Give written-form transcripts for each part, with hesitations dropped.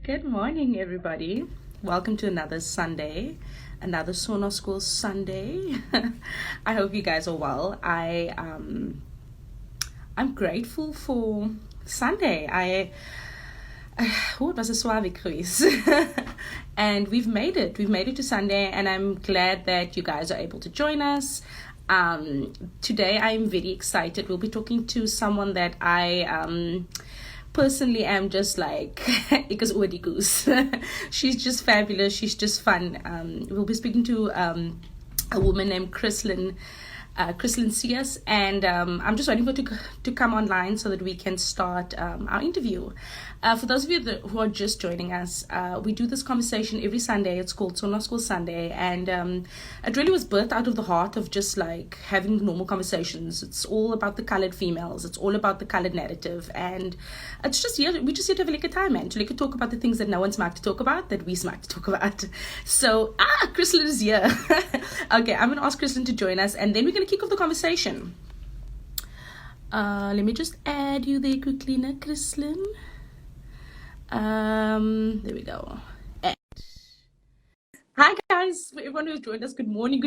Good morning, everybody. Welcome to another Sunday, another Sondag School Sunday. I hope you guys are well. I'm grateful for Sunday. It was a swaar week geweest. And we've made it. We've made it to Sunday, and I'm glad that you guys are able to join us. Today I'm very excited. We'll be talking to someone that I personally am just like ek is oor die koes. She's just fabulous. She's just fun. We'll be speaking to a woman named Chrislynn Sias, and I'm just waiting for her to come online so that we can start our interview. For those of you who are just joining us, we do this conversation every Sunday. It's called Sondag Skool Sunday, and it really was birthed out of the heart of just like having normal conversations. It's all about the colored females. It's all about the colored narrative, and it's just we just here to have a lekker time, man. To talk about the things that no one's smart to talk about, that we smart to talk about. So Chrislynn is here. Okay, I'm gonna ask Chrislynn to join us, and then we're gonna kick off the conversation. Let me just add you there quickly, Chrislynn. There we go. And hi guys, for everyone who's joined us, good morning.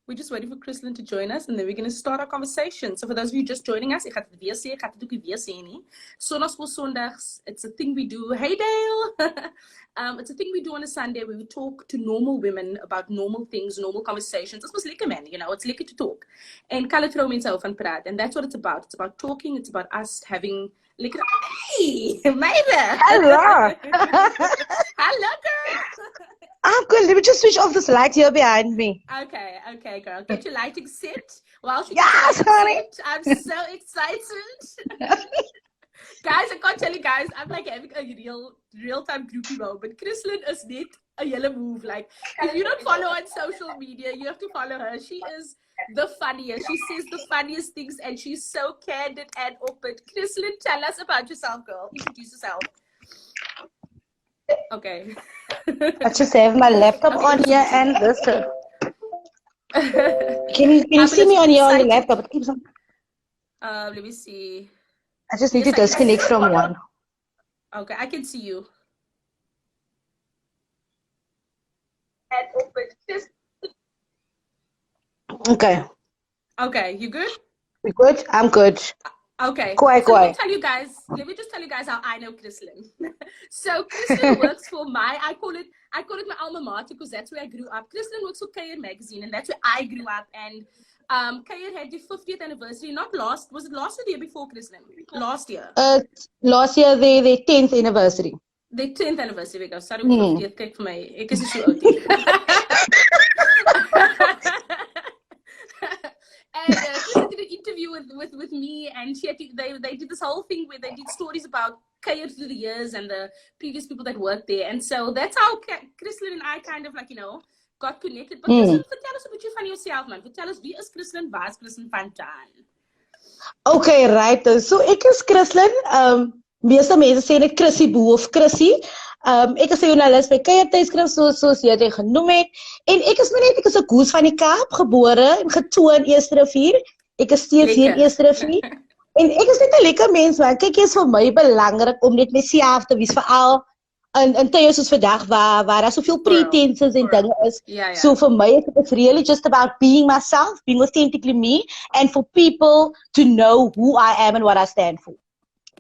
We're just waiting for Chrislynn to join us, and then we're going to start our conversation. So for those of you just joining us, ek gaan dit weer sê, ek gaan dit ook nie weer sê nie. Sondag Skool Sondags, it's a thing we do. Hey Dale! It's a thing we do on a Sunday where we talk to normal women about normal things, normal conversations. Dit was lekker, man, it's lekker to talk. En colored vroumense hou van praat, and that's what it's about. It's about talking, it's about us having lekker... Hey, meide! Hello! Hello, girl! I'm good. Let me just switch off this light here behind me. Okay, girl. Get your lighting set. While she Yes, honey. I'm so excited. Guys, I can't tell you guys, I'm like having a real-time groupie moment. Chrislynn is net a yellow move. Like, if you don't follow her on social media, you have to follow her. She is the funniest. She says the funniest things, and she's so candid and open. Chrislynn, tell us about yourself, girl. Introduce yourself. Okay. I just have my laptop on here and this. Can you see me on your laptop? It keeps on. Let me see. I just need to disconnect from one. Okay, I can see you. Okay. Okay, you good? We good? I'm good. Okay. Quiet. Let me just tell you guys how I know Chrislynn. So Chrislynn works for I call it my alma mater, because that's where I grew up. Chrislynn works for KR magazine, and that's where I grew up. And KR had the 50th anniversary. Was it last year or the year before, Chrislynn? Last year. Last year their 10th anniversary. The 10th anniversary. Sorry, 50th. Kyk vir my. Ek is so oud. And Chrislynn did an interview with me, and they did this whole thing where they did stories about KR through the years and the previous people that worked there. And so that's how Chrislynn and I kind of got connected. But Chrislynn, tell us a bit van yourself, man. Tell us, wie is Chrislynn? Waar is Chrislynn vandaan? Okay, right. So ek is Chrislynn. Meeste mense sê net Chrissy Boo of Chrissy. Ek is 'n joernalis by KR tydskrif soos jy dit genoem het. En ek is 'n koes van die Kaap, gebore en getoon Eersterivier. Ek is steeds hier in Eersterivier. En ek is net 'n lekker mens, man. Kyk, dit is vir my belangrik om net myself te wees, veral in tye soos vandag waar daar soveel pretenses en dinge is. Yeah. So for me, it's really just about being myself, being authentically me, and for people to know who I am and what I stand for.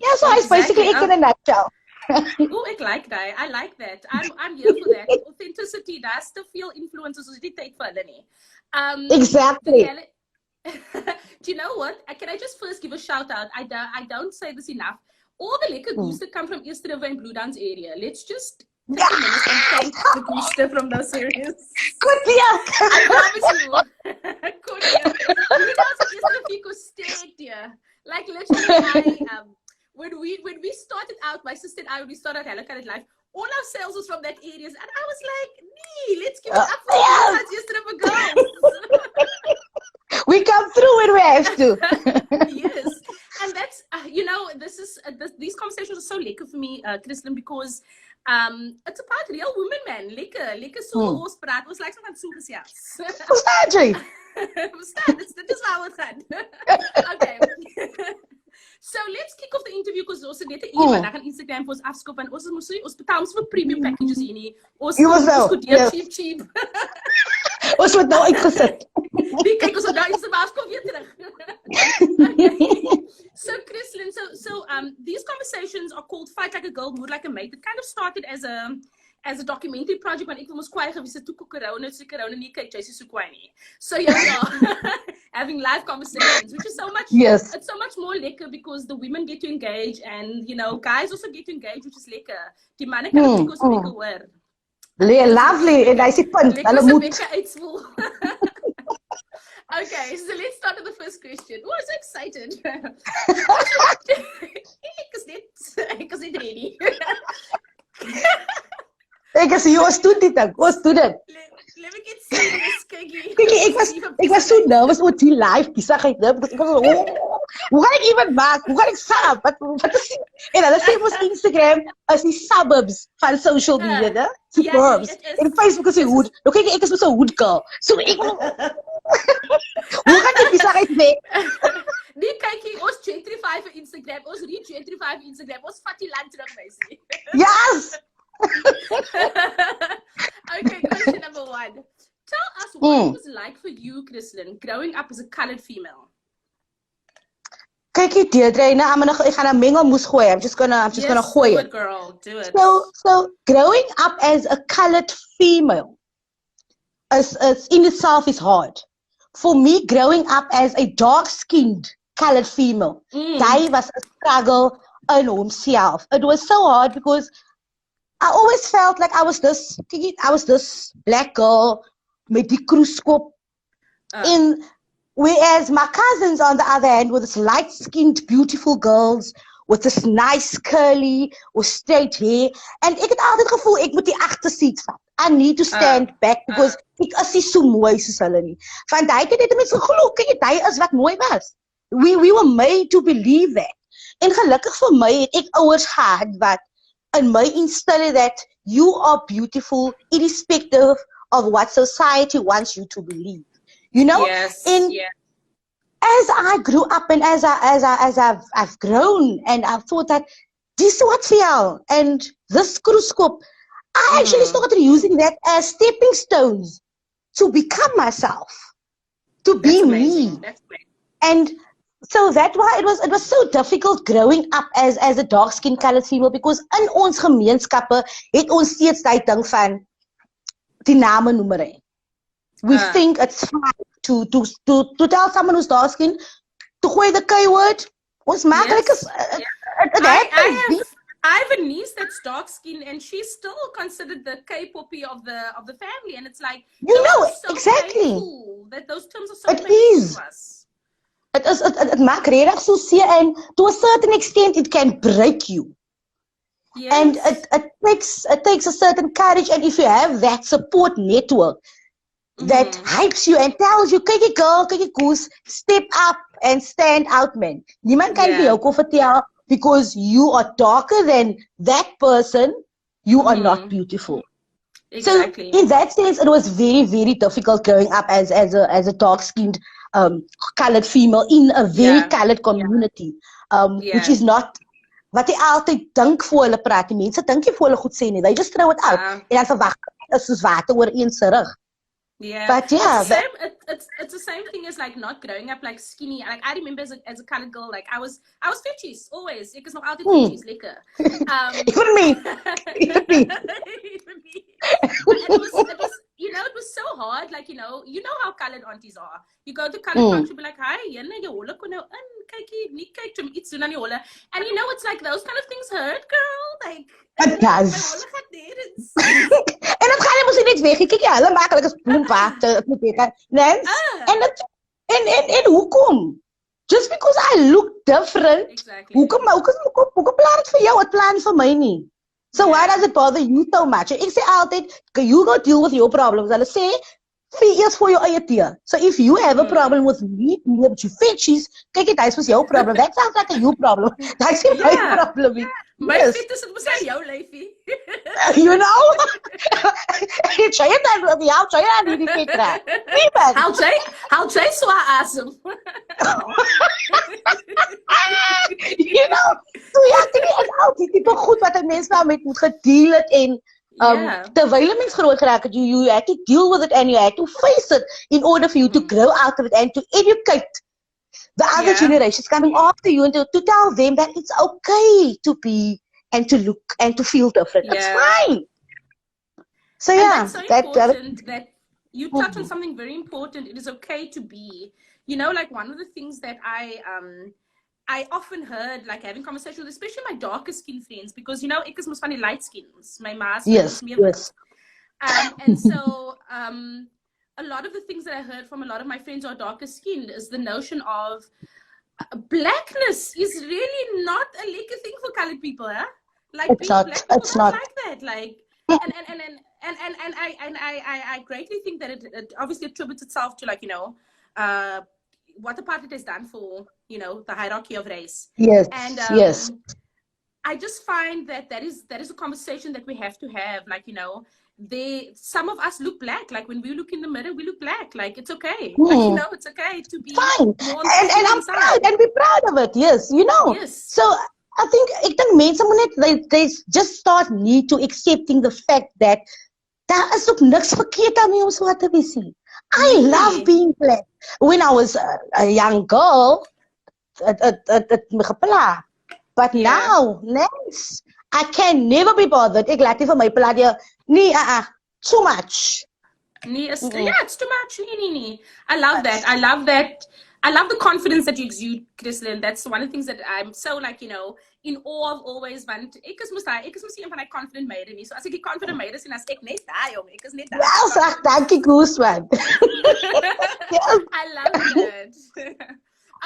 Yeah, so it's basically it in a nutshell. Oh, I like that. I like that. I'm here for that. Authenticity, that's te veel influencers soos die tyd vir hulle nie. Exactly. Do you know what? Can I just first give a shout out? I don't say this enough. All the lekker goose that come from East River and Blue Downs area. Let's just take a minute and thank the goose from those areas. Good deal. I promise you. Good deal. Blue Downs and East River stayed dear. Like literally, when we started out, my sister and I, when we started Hello Colored Life, all our sales was from that area, and I was like, nee, let's give it up for East River girls. We come through when we have to. Yes, and that's these conversations are so lekker for me, Chrislynn, because it's about real women, man. Lekker so ons praat, ons like so gaan so gesels. Verstaan jy? Verstaan, dit is waar het gaan. Okay. So let's kick off the interview because ons het net 'n uur maar dan gaan Instagram vir ons afskop en ons betaal ons vir premium packages hier nie. Ons Yes. cheap. Ons word nou uitgesit. Nee, kyk ons het nou Instagram afskop weer terug. Okay. So Chrislynn, these conversations are called Fight Like a Girl, Mood Like a Mate. It kind of started as a documentary project, maar ek wil mos kwaai gewees het toe corona nie kyk jy so kwaai nie. So having live conversations, which is so much, it's so much more lekker because the women get to engage and guys also get to engage, which is lekker. Die manne kan ook ons lekker hoor. Lovely, en hy sê punt, hulle moet. Okay, so let's start with the first question. Oh, I'm so excited. Ek is net ready. Ek is hier, ons doen dit dan, ons doen dit. Let me get serious, Kiki. Ek was so nervous oor die live besigheid, because ek was hoe gaan ek iemand maak? Hoe gaan ek sap? Wat is en hulle sê ons Instagram is die suburbs van social media, né? Suburbs. En Facebook is die hood. Nou kyk ek is so 'n hood girl. So ek hoe gaan ek besigheid weg? Nee, kyk hier, ons gentrify vir Instagram, ons re-gentrify vir Instagram, ons vat die land terug, meisie. Yes! Okay, question number 1. Tell us what it was like for you, Chrislynn, growing up as a colored female. Kyk hier, Deirdre, ek gaan 'n mengelmoes gooi. I'm just gonna gooi do it. it, girl, do it. So growing up as a colored female is in itself is hard. For me, growing up as a dark-skinned colored female, that was a struggle in himself. It was so hard because I always felt like I was this black girl met die kroeskop. Whereas my cousins, on the other hand, were this light-skinned, beautiful girls with this nice curly or straight hair. And ek het altyd gevoel ek moet die agterseat vat. I need to stand back because ek is nie so mooi soos hulle nie. Van daai tyd het mense geglo, kyk jy is wat mooi was. We were made to believe that. En gelukkig vir my het ek ouers gehad wat in my instill that you are beautiful irrespective of what society wants you to believe. Yes. As I grew up and as I've grown and I thought that this is what feel and this kroeskop, I actually started using that as stepping stones to become myself, to be me. And so that's why it was so difficult growing up as a dark-skinned colored female because in ons gemeenskappe het ons steeds daai ding van die name noemery. We think it's fine to tell someone who's dark-skinned to gooi the K-word. Ons maak I have a niece that's dark-skinned and she's still considered the K-poppy of the family, and it's like so exactly painful that those terms are so painful to us. It maak regtig so seer and to a certain extent it can break you. Yes. And it takes a certain courage, and if you have that support network that hypes you and tells you, kyk jy girl, kyk jy goose, step up and stand out, man. Niemand kan vir jou kom vertel because you are darker than that person, you are not beautiful. Exactly. So in that sense, it was very, very difficult growing up as a dark-skinned colored female in a very colored community, which is not wat jy altyd dink voor hulle praat. Die mense dink nie voor hulle goed sê nie. They just throw it out. En dan verwag is soos water oor een se rug. Yeah, but it's the same thing as like not growing up like skinny. Like I remember as a colored girl, like I was fetchies always. Ek is nog altyd fetchies, lekker. Even me. Even me. It was it was so hard. Like you know how colored aunties are. You go to colored function, be like, hi, jy holle kon nou in kykie, nie kyk jy iets doen aan die holle. And it's like those kind of things hurt, girl. Like it does. Holle gaat neer en dat gaan jy mos net weg. Kyk jy, hulle maak hulle bloemwater, en hoekom? Just because I look different. Exactly. Hoekom plan het vir jou, het plan vir my nie. So why does it bother you so much? Ek sê altyd, you go deal with your problems. Hulle sê, vee eers vir jou eie tee. So if you have a problem with me, but you fetchies, kyk dit, is jou problem. That sounds like a you problem. That's my problem. My fit is het mos jou lyfie. You know? Jy het dan die help, jy aan hierdie gekry. Niemand. Hou jy swaar asem. You know, so ja, dit is al die tipe goed wat 'n mens nou met moet gedeel het en terwyl 'n mens groot geraak het, you had to deal with it and you had to face it in order for you to grow out of it and to educate the other generations coming after you and to tell them that it's okay to be and to look and to feel different. It's fine. So and yeah, that's so important that you touch on something very important. It is okay to be. You know, like one of the things that I often heard, like having conversations with especially my darker skin friends, because you know, ek is mos van die light skins. My ma's yes. And so a lot of the things that I heard from a lot of my friends who are darker skinned is the notion of blackness is really not a lekker thing for colored people, huh? Like it's not. Black people it's don't not like that. Like and I greatly think that it obviously attributes itself to, like, you know, what apartheid has done for, you know, the hierarchy of race. Yes. And yes. I just find that is a conversation that we have to have. Like, you know, some of us look black. Like when we look in the mirror, we look black. Like it's okay. Like, you know, it's okay to be fine. And I'm proud and be proud of it. Yes, you know. Yes. So I think mense moet net they just start need to accepting the fact that daar is ook niks verkeerd daarmee om swart te wees nie. I love being black. When I was a young girl, het me gepla. But now, nice. I can never be bothered. Ek laat nie vir my pla die nee, too much. Nee, it's too much. Nee. I love that. I love the confidence that you exude, Chrislynn. That's one of the things that I'm so, like, you know, in awe of always. Want ek is mos een van die confident meide nie. So as ek die confident meide sien, as ek net daai jong, ek is net daai. Wel, sag, dankie Goose man. I love it.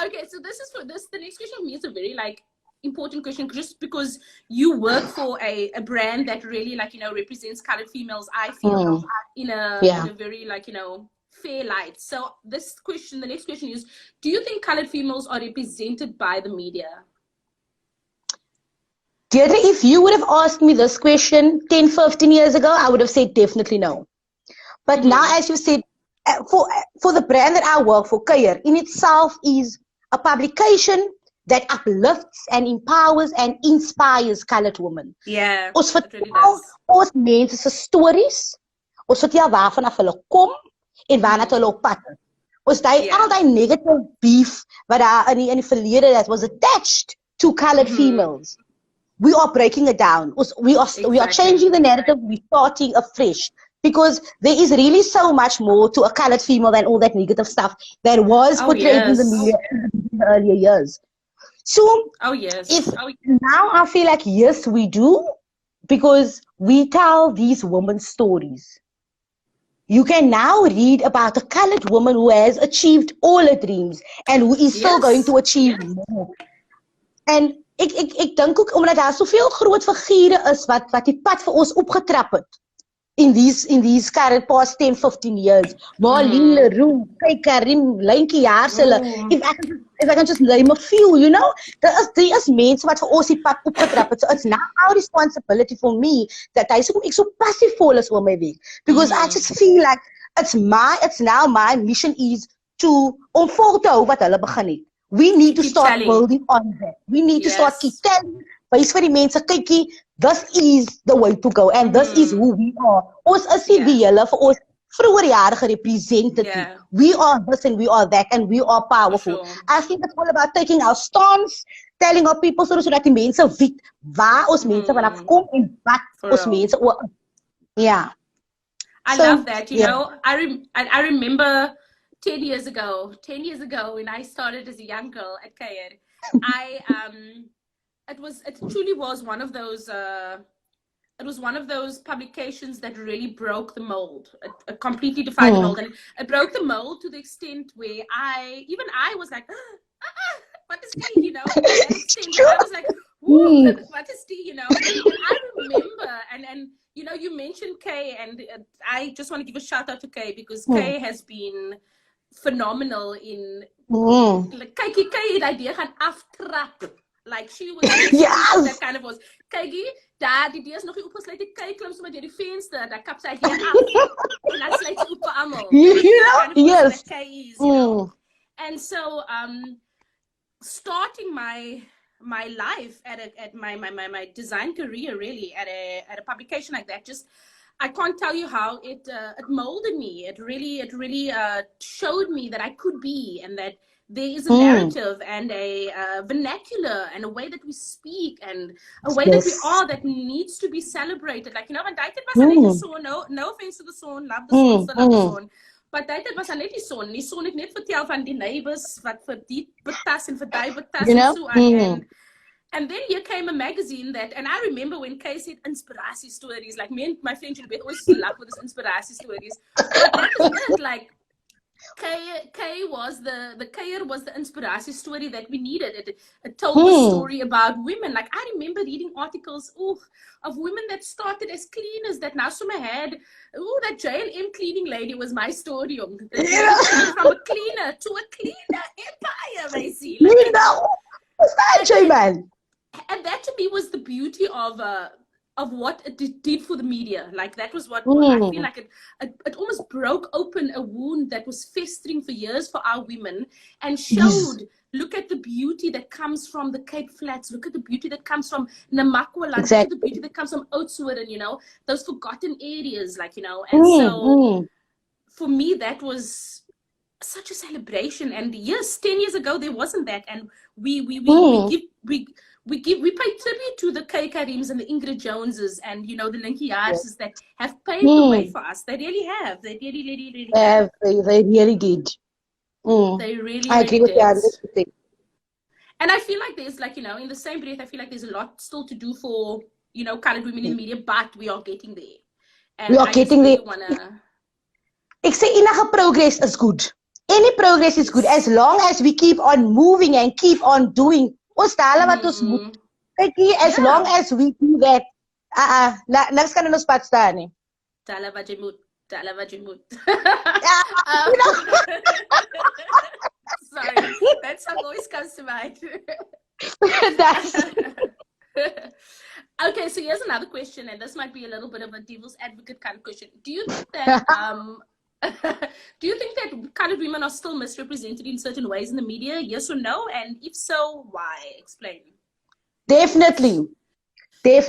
Okay, so the next question for me is a very, like, important question, just because you work for a brand that really, like, you know, represents colored females, I feel, in a very, like, you know, fair light. So the next question is, do you think colored females are represented by the media? Deirdre, if you would have asked me this question 10, 15 years ago, I would have said definitely no. But now, as you said, for the brand that I work for, Kuier, in itself is a publication that uplifts and empowers and inspires colored women. Yeah, ons vertel ons mense se stories, ons vertel waarvan af hulle kom en waarna hulle op pad is. Ons al die negative beef wat daar in die verlede that was attached to colored females. We are breaking it down. We are changing the narrative. We're starting afresh. Because there is really so much more to a colored female than all that negative stuff that was portrayed in the media in the earlier years. So, now I feel like, yes, we do, because we tell these women's stories. You can now read about a colored woman who has achieved all her dreams and who is still going to achieve more. And ek dink ook omdat daar soveel groot figure is wat die pad vir ons opgetrap het. In these current past 10, 15 years. Marlene Leroux, Karim, Lynkie Jaarsele. If I can just name a few, you know. There is mense wat vir ons die pad opgetrap het. So it's now our responsibility for me that ek so passievol is oor my week. Because I just feel like it's now my mission is to vol te hou wat hulle begin het. We need to start building on that. We need to start keep telling. Wys vir die mense, kykie, this is the way to go and this is who we are. Ons is nie die hele vir ons vroeger jare gerepresented. We are this and we are that and we are powerful. I think it's all about taking our stance, telling our people sodat die mense weet waar ons mense vanaf kom en wat ons mense oor. Yeah. I love that. You know, I remember 10 years ago when I started as a young girl at Kuier, it truly was one of those publications that really broke the mold. It completely defied the mold, and it broke the mold to the extent where I was like, what is tea, you know? To that extent, I was like, what is tea, you know? And I remember, and you know, you mentioned Kay, and I just want to give a shout out to Kay because Kay has been phenomenal in like Kay die idee gaan aftrap. Like she was that kind of was. Kykie, daar die is nog nie opgesluit. Die kyk klim sommer deur die venster. Dan kap sy hier af. En dan sluit sy op almal. Yes. You know? And so starting my life at my design career really at a publication like that, just I can't tell you how it molded me. It really showed me that I could be, and that there is a narrative and a vernacular and a way that we speak and a way that we are that needs to be celebrated. Like, you know, want dit was net die son, no offense to the son, love the son, still love the son. But dit was net die son. Die son het net vertel van die neighbors wat vir die betas en vir daai betas en so aan. And then here came a magazine that, and I remember when Kay said inspirasie stories, like me and my friend Julie always laugh with this inspirasie stories. But that was it, like Kay was the Kayer was the inspirasie story that we needed. It told the story about women. Like I remember reading articles of women that started as cleaners that now some had, that J&M cleaning lady was my story. From a cleaner to a cleaner empire, basically. Like, you know, what's that, J-Man? And that to me was the beauty of what it did for the media. Like that was what I feel like it almost broke open a wound that was festering for years for our women, and showed, look at the beauty that comes from the Cape Flats, look at the beauty that comes from Namakwaland, look at the beauty that comes from Oudtshoorn, you know, those forgotten areas, like, you know. And so for me that was such a celebration. And yes, 10 years ago there wasn't that, and we pay tribute to the Kay Karims and the Ingrid Joneses and, you know, the Linky Yarses that have paved the way for us. They really have. They really have. They really did. They really I agree with you. And I feel like there's, like, you know, in the same breath, I feel like there's a lot still to do for, you know, colored women in the media, but we are getting there. And we are getting there. I say enige progress is good. Any progress is good as long as we keep on moving and keep on doing. Ons dale wat ons moet. Kyk hier, as long as we do that, niks kan in ons pad staan nie. Dale wat jy moet. Sorry, that song always comes to mind. Okay, so here's another question, and this might be a little bit of a devil's advocate kind of question. Do you think that colored women are still misrepresented in certain ways in the media? Yes or no? And if so, why? Explain. Definitely. Kyk,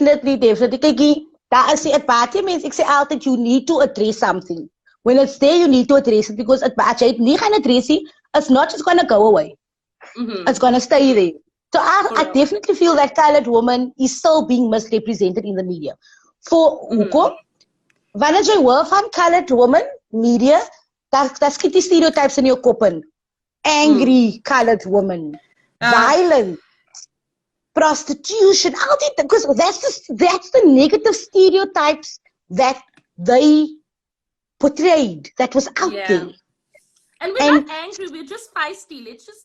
daar is die baie mense, ek sê altyd, you need to address something. When it's there, you need to address it, because as jy het nie gaan address it, it's not just going to go away. It's going to stay there. So I definitely feel that colored woman is still being misrepresented in the media. For hoekom? Wanneer jy hoor van colored woman media, daar skiet die stereotypes in jou kop in. Angry colored woman, violent, prostitution, all that, because that's the negative stereotypes that they portrayed, that was out there. And we're not angry, we're just feisty. Let's just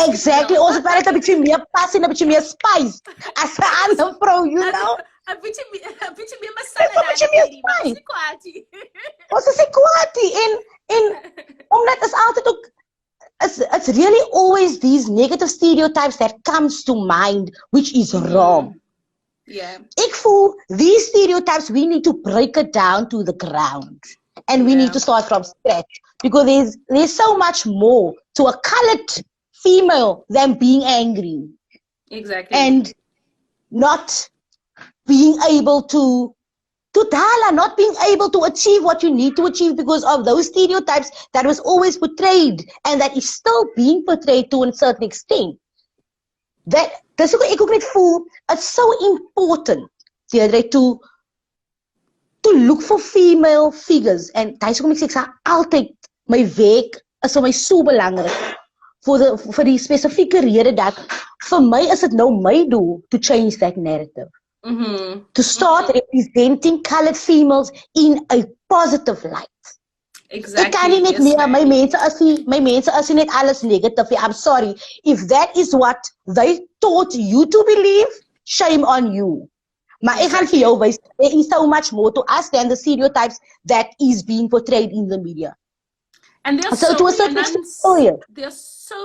exactly. Ons het net 'n bietjie meer passie en 'n bietjie meer spice as 'n ander vrou, you know. 'n bietjie meer masala. 'n bietjie meer spice. Ons is kwaadie en omdat is altyd ook it's really always these negative stereotypes that comes to mind, which is wrong. Yeah. Ek voel these stereotypes, we need to break it down to the ground. And we need to start from scratch, because there's so much more to a colored female than being angry. Exactly. And not being able to not being able to achieve what you need to achieve because of those stereotypes that was always portrayed and that is still being portrayed to a certain extent. Dis hoekom ek ook net voel it's so important to look for female figures, and dis hoekom ek sê altyd my werk is vir my so belangrik vir die spesifieke rede dat vir my is dit nou my doel to change that narrative. To start representing colored females in a positive light. Exactly. Ek kan nie net meer my mense as net alles negatief. I'm sorry. If that is what they taught you to believe, shame on you. Maar ek gaan vir jou wys, there is so much more to us than the stereotypes that is being portrayed in the media. And there's so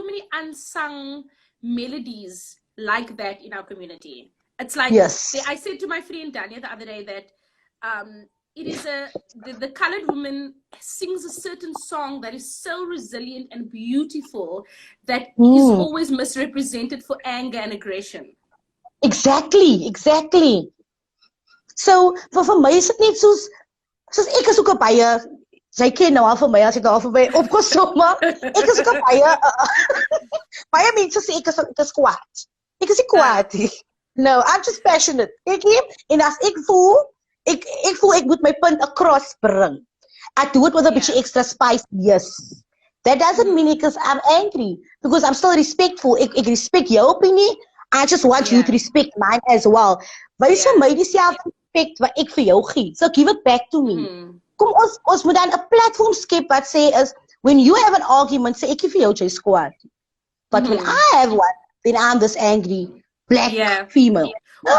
many unsung melodies like that in our community. It's like, Yes. I said to my friend Dania the other day that it is the colored woman sings a certain song that is so resilient and beautiful that is always misrepresented for anger and aggression. Exactly. So, vir my is dit net soos ek is ook 'n baie, sy ken nou al vir my as ek daar vir my opgesom, maar ek is ook 'n baie mense sê ek is kwaad. Ek is nie kwaad nie. No, I'm just passionate. Ek en as ek voel, ek voel ek moet my punt across bring. I do it with a bietjie extra spice, yes. That doesn't mean because I'm angry, because I'm still respectful. Ek respect jou opinie. I just want you to respect mine as well. Wys vir my dieselfde respect wat ek vir jou gee. So give it back to me. Kom ons moet dan 'n platform skep wat sê is, when you have an argument, sê ek vir jou jy's kwaad. But when I have one, then I'm this angry black female. No.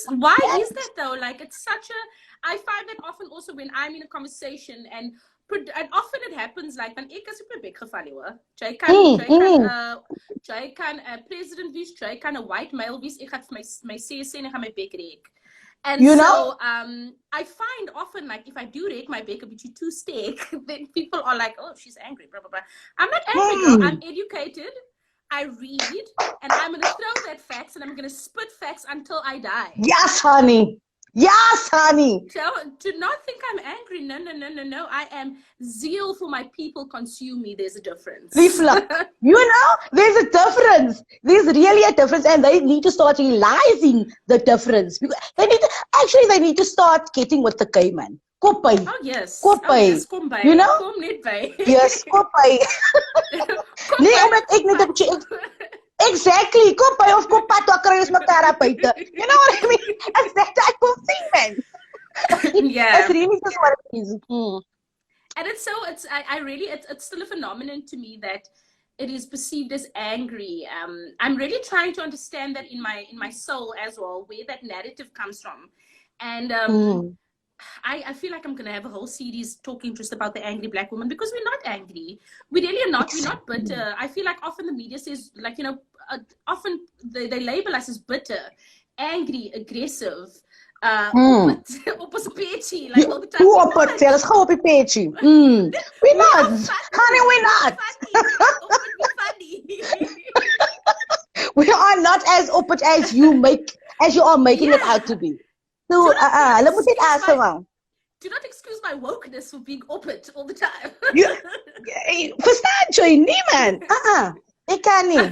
Why is that though? Like, it's such a, I find that often also when I'm in a conversation and often it happens like when ek as op 'n bek geval hoor. Jy kan 'n president wees, jy kan 'n white male wees, ek gaan vir my sê en ek gaan my bek rek. And so I find often like if I do rake my bek a bit too steak, then people are like, oh, she's angry, blah blah blah. I'm not angry, girl. I'm educated. I read, and I'm going to throw that facts, and I'm going to spit facts until I die. Yes, honey. Yes, honey. So, do not think I'm angry. No. I am zeal for my people consume me. There's a difference. Lieflik, there's a difference. There's really a difference, and they need to start realizing the difference. They need to start getting with the cayman. Koppy. Oh yes. Koppy. Kom by. Kom net by. Yes, koppy. Nee, omdat ek net 'n bietjie exactly, koppy of koppat toe kry ons mekaar buite. You know what I mean? It's that type of thing, man. It's really just what it is. And it's still a phenomenon to me that it is perceived as angry. I'm really trying to understand that in my soul as well, where that narrative comes from. And I feel like I'm going to have a whole series talking just about the angry black woman, because we're not angry. We really are not. We're not bitter. I feel like often the media says, like, often they label us as bitter, angry, aggressive, op ons peetjie, like all the time. We're not. Honey, we're not. We are not as open as you are making it out to be. So, let me take answer now. Do not excuse my wokeness for being open all the time. Verstaan jy nie, man? Ek kan nie.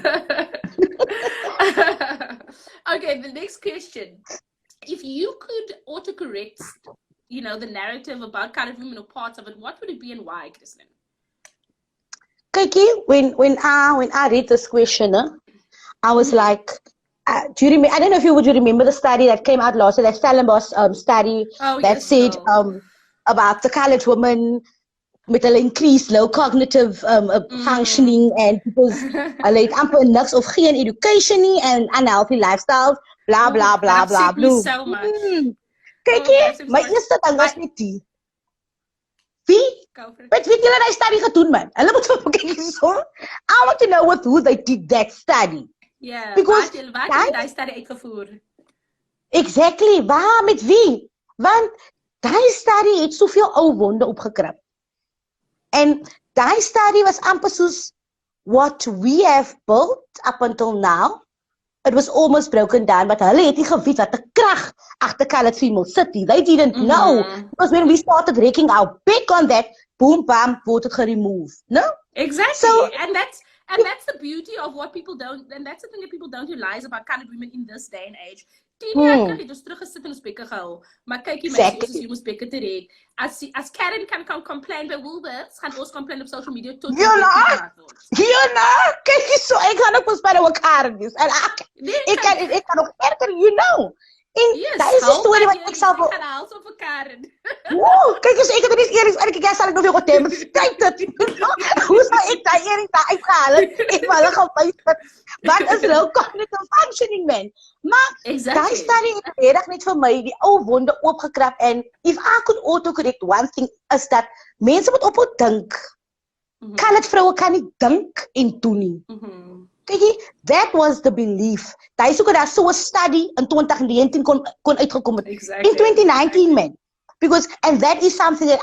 Okay, the next question. If you could autocorrect, the narrative about colored women or parts of it, what would it be and why, Chrislynn? Kykie, when I read this question, I was like, do you remember? I don't know if you would remember the study that came out last year, that Stellenbosch study that said about the colored woman with an increased low cognitive functioning and because like amper niks of geen education nie and unhealthy lifestyles, blah blah blah blah blah. So much. Kykie, my eerste ding was net die. Wie? Weet julle dat study gedoen man? Hulle moet vir kyk so. I want to know who they did that study. Yeah, because daai study uitgevoer. Exactly, waar met wie? Want daai study het soveel ou wonde opgekrap. En daai study was amper soos what we have built up until now. It was almost broken down, but hulle het nie geweet wat 'n krag agter colored female sit nie. They didn't know. Because when we started raking our back on that, boom bam, word it geremove. No? Exactly. So, and that's the beauty of what people don't, and that's the thing that people don't realize about colored women in this day and age. 10 jaar terug het ons teruggesit en ons bekke gehou. Maar kyk jy mense, jy moet bekke te rek. As Karen kan complain by Woolworths, gaan ons complain op social media tot kyk jy so, ek gaan ook ons by die Karen wees. En ek kan ook erger, En dat is die storie wat ek sal gaan haal so vir Karen. Kyk eens, ek het nie eers ek sal ek nog weer wat hê, kyk dit. Hoe sal ek daai eering daar uitgehaal het en hulle gaan wys wat is low cognitive functioning man. Maar daai study het regtig net vir my die ou wonde oopgekrap en if I could autocorrect one thing is dat mense moet ophou dink. Colored vroue kan nie dink en doen nie. Kyk jy, that was the belief. Daai soek daar so 'n study in 2019 kon uitgekom het. Exactly. In 2019 man. Because and that is something that